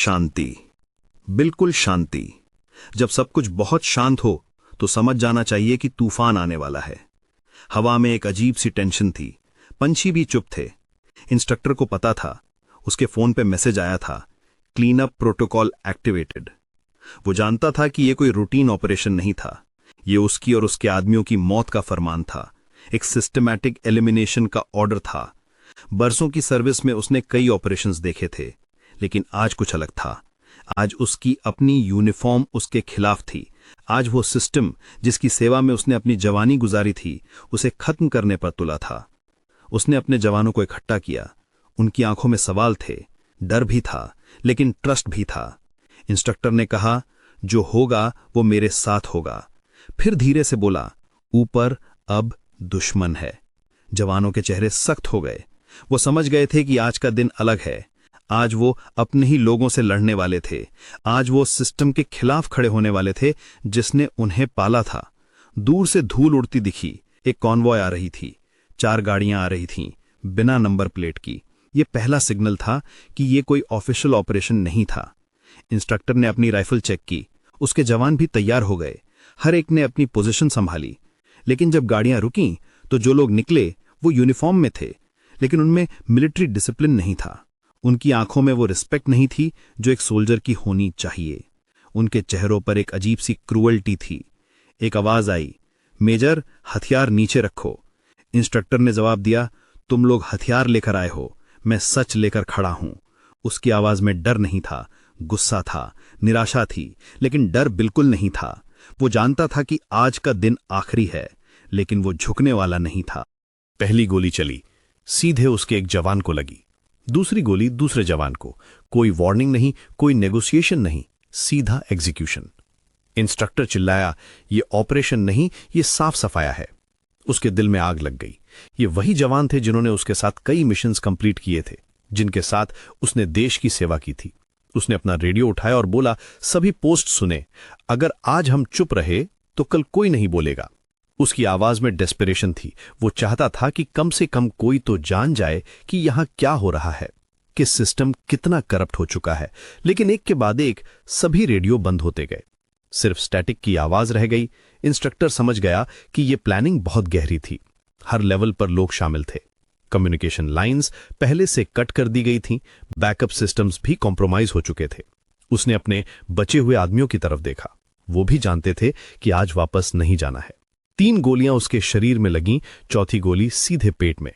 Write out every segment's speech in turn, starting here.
शांति, बिल्कुल शांति। जब सब कुछ बहुत शांत हो तो समझ जाना चाहिए कि तूफान आने वाला है। हवा में एक अजीब सी टेंशन थी, पंछी भी चुप थे। इंस्ट्रक्टर को पता था, उसके फोन पे मैसेज आया था, क्लीन अप प्रोटोकॉल एक्टिवेटेड। वो जानता था कि यह कोई रूटीन ऑपरेशन नहीं था, ये उसकी और उसके आदमियों की मौत का फरमान था, एक सिस्टमैटिक एलिमिनेशन का ऑर्डर था। बरसों की सर्विस में उसने कई ऑपरेशंस देखे थे, लेकिन आज कुछ अलग था। आज उसकी अपनी यूनिफॉर्म उसके खिलाफ थी। आज वो सिस्टम जिसकी सेवा में उसने अपनी जवानी गुजारी थी, उसे खत्म करने पर तुला था। उसने अपने जवानों को इकट्ठा किया। उनकी आंखों में सवाल थे, डर भी था, लेकिन ट्रस्ट भी था। इंस्ट्रक्टर ने कहा, जो होगा वो मेरे साथ होगा। फिर धीरे से बोला, ऊपर अब दुश्मन है। जवानों के चेहरे सख्त हो गए। वो समझ गए थे कि आज का दिन अलग है। आज वो अपने ही लोगों से लड़ने वाले थे। आज वो सिस्टम के खिलाफ खड़े होने वाले थे जिसने उन्हें पाला था। दूर से धूल उड़ती दिखी। एक कॉन्वॉय आ रही थी। 4 गाड़ियां आ रही थीं, बिना नंबर प्लेट की। ये पहला सिग्नल था कि ये कोई ऑफिशियल ऑपरेशन नहीं था। इंस्ट्रक्टर ने अपनी राइफल चेक की। उसके जवान भी तैयार हो गए। हर एक ने अपनी पोजीशन संभाली। लेकिन जब गाड़ियां रुकीं तो जो लोग निकले वो यूनिफॉर्म में थे, लेकिन उनमें मिलिट्री डिसिप्लिन नहीं था। उनकी आंखों में वो रिस्पेक्ट नहीं थी जो एक सोल्जर की होनी चाहिए। उनके चेहरों पर एक अजीब सी क्रूअल्टी थी। एक आवाज आई, मेजर हथियार नीचे रखो। इंस्ट्रक्टर ने जवाब दिया, तुम लोग हथियार लेकर आए हो, मैं सच लेकर खड़ा हूं। उसकी आवाज में डर नहीं था, गुस्सा था, निराशा थी, लेकिन डर बिल्कुल नहीं था। वो जानता था कि आज का दिन आखिरी है, लेकिन वो झुकने वाला नहीं था। पहली गोली चली, सीधे उसके एक जवान को लगी। दूसरी गोली दूसरे जवान को। कोई वार्निंग नहीं, कोई नेगोशिएशन नहीं, सीधा एग्जीक्यूशन। इंस्ट्रक्टर चिल्लाया, ये ऑपरेशन नहीं, ये साफ सफाया है। उसके दिल में आग लग गई। ये वही जवान थे जिन्होंने उसके साथ कई मिशंस कंप्लीट किए थे, जिनके साथ उसने देश की सेवा की थी। उसने अपना रेडियो उठाया और बोला, सभी पोस्ट सुने, अगर आज हम चुप रहे तो कल कोई नहीं बोलेगा। उसकी आवाज में डेस्परेशन थी। वो चाहता था कि कम से कम कोई तो जान जाए कि यहां क्या हो रहा है, कि सिस्टम कितना करप्ट हो चुका है। लेकिन एक के बाद एक सभी रेडियो बंद होते गए। सिर्फ स्टैटिक की आवाज रह गई। इंस्ट्रक्टर समझ गया कि यह प्लानिंग बहुत गहरी थी। हर लेवल पर लोग शामिल थे। कम्युनिकेशन लाइंस पहले से कट कर दी गई थीं, बैकअप सिस्टम्स भी कॉम्प्रोमाइज हो चुके थे। उसने अपने बचे हुए आदमियों की तरफ देखा। वो भी जानते थे कि आज वापस नहीं जाना है। 3 गोलियां उसके शरीर में लगीं, चौथी गोली सीधे पेट में।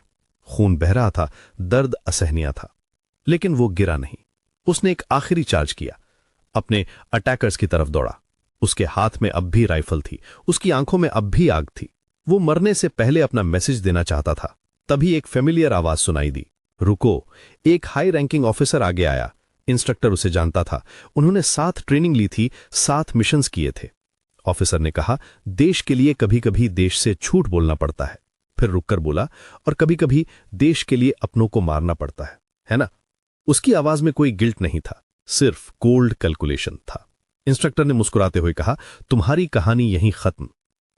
खून बह रहा था, दर्द असहनीय था, लेकिन वो गिरा नहीं। उसने एक आखिरी चार्ज किया, अपने अटैकर्स की तरफ दौड़ा। उसके हाथ में अब भी राइफल थी, उसकी आंखों में अब भी आग थी। वो मरने से पहले अपना मैसेज देना चाहता था। तभी एक फेमिलियर आवाज सुनाई दी, रुको। एक हाई रैंकिंग ऑफिसर आगे आया। इंस्ट्रक्टर उसे जानता था। उन्होंने 7 ट्रेनिंग ली थी, 7 मिशंस किए थे। ऑफिसर ने कहा, देश के लिए कभी कभी देश से झूठ बोलना पड़ता है। फिर रुककर बोला, और कभी कभी देश के लिए अपनों को मारना पड़ता है ना? उसकी आवाज में कोई गिल्ट नहीं था, सिर्फ कोल्ड कैलकुलेशन था। इंस्ट्रक्टर ने मुस्कुराते हुए कहा, तुम्हारी कहानी यहीं खत्म।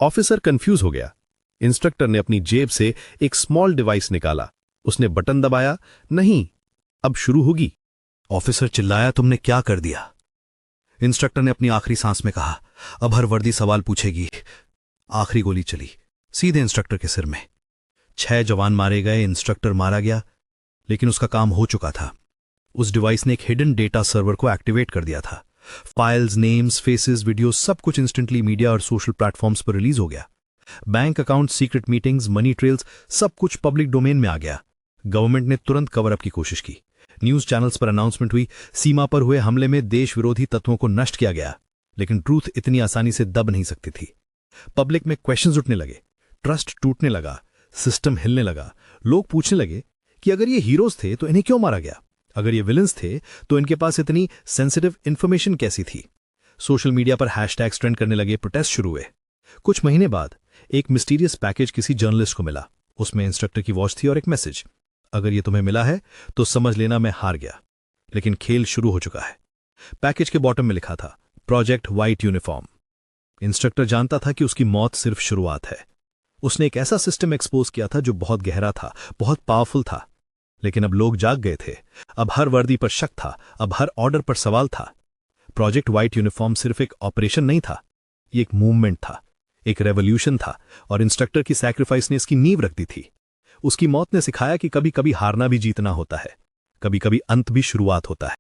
ऑफिसर कंफ्यूज हो गया। इंस्ट्रक्टर ने अपनी जेब से एक स्मॉल डिवाइस निकाला। उसने बटन दबाया, नहीं, अब शुरू होगी। ऑफिसर चिल्लाया, तुमने क्या कर दिया? इंस्ट्रक्टर ने अपनी आखिरी सांस में कहा, अब हर वर्दी सवाल पूछेगी। आखिरी गोली चली, सीधे इंस्ट्रक्टर के सिर में। 6 जवान मारे गए, इंस्ट्रक्टर मारा गया, लेकिन उसका काम हो चुका था। उस डिवाइस ने एक हिडन डेटा सर्वर को एक्टिवेट कर दिया था। फाइल्स, नेम्स, फेसेस, वीडियोस, सब कुछ इंस्टेंटली मीडिया और सोशल प्लेटफॉर्म्स पर रिलीज हो गया। Bank account, secret meetings, money trails, सब कुछ पब्लिक डोमेन में आ गया। गवर्नमेंट ने तुरंत कवर अप की कोशिश की। न्यूज चैनल्स पर अनाउंसमेंट हुई, सीमा पर हुए हमले में देश विरोधी तत्वों को नष्ट किया गया। लेकिन ट्रूथ इतनी आसानी से दब नहीं सकती थी। पब्लिक में क्वेश्चंस उठने लगे, ट्रस्ट टूटने लगा, सिस्टम हिलने लगा। लोग पूछने लगे कि अगर ये हीरोज थे तो इन्हें क्यों मारा गया? अगर ये विलन्स थे तो इनके पास इतनी सेंसिटिव इंफॉर्मेशन कैसी थी? सोशल मीडिया पर हैशटैग्स ट्रेंड करने लगे, प्रोटेस्ट शुरू हुए। कुछ महीने बाद एक मिस्टीरियस पैकेज किसी जर्नलिस्ट को मिला। उसमें इंस्ट्रक्टर की वॉच थी और एक मैसेज, अगर ये तुम्हें मिला है तो समझ लेना मैं हार गया, लेकिन खेल शुरू हो चुका है। पैकेज के बॉटम में लिखा था, प्रोजेक्ट व्हाइट यूनिफॉर्म। इंस्ट्रक्टर जानता था कि उसकी मौत सिर्फ शुरुआत है। उसने एक ऐसा सिस्टम एक्सपोज किया था जो बहुत गहरा था, बहुत पावरफुल था, लेकिन अब लोग जाग गए थे। अब हर वर्दी पर शक था, अब हर ऑर्डर पर सवाल था। प्रोजेक्ट व्हाइट यूनिफॉर्म सिर्फ एक ऑपरेशन नहीं था, ये एक मूवमेंट था, एक रेवोल्यूशन था, और इंस्ट्रक्टर की सैक्रिफाइस ने इसकी नींव रख दी थी। उसकी मौत ने सिखाया कि कभी कभी हारना भी जीतना होता है, कभी कभी अंत भी शुरुआत होता है।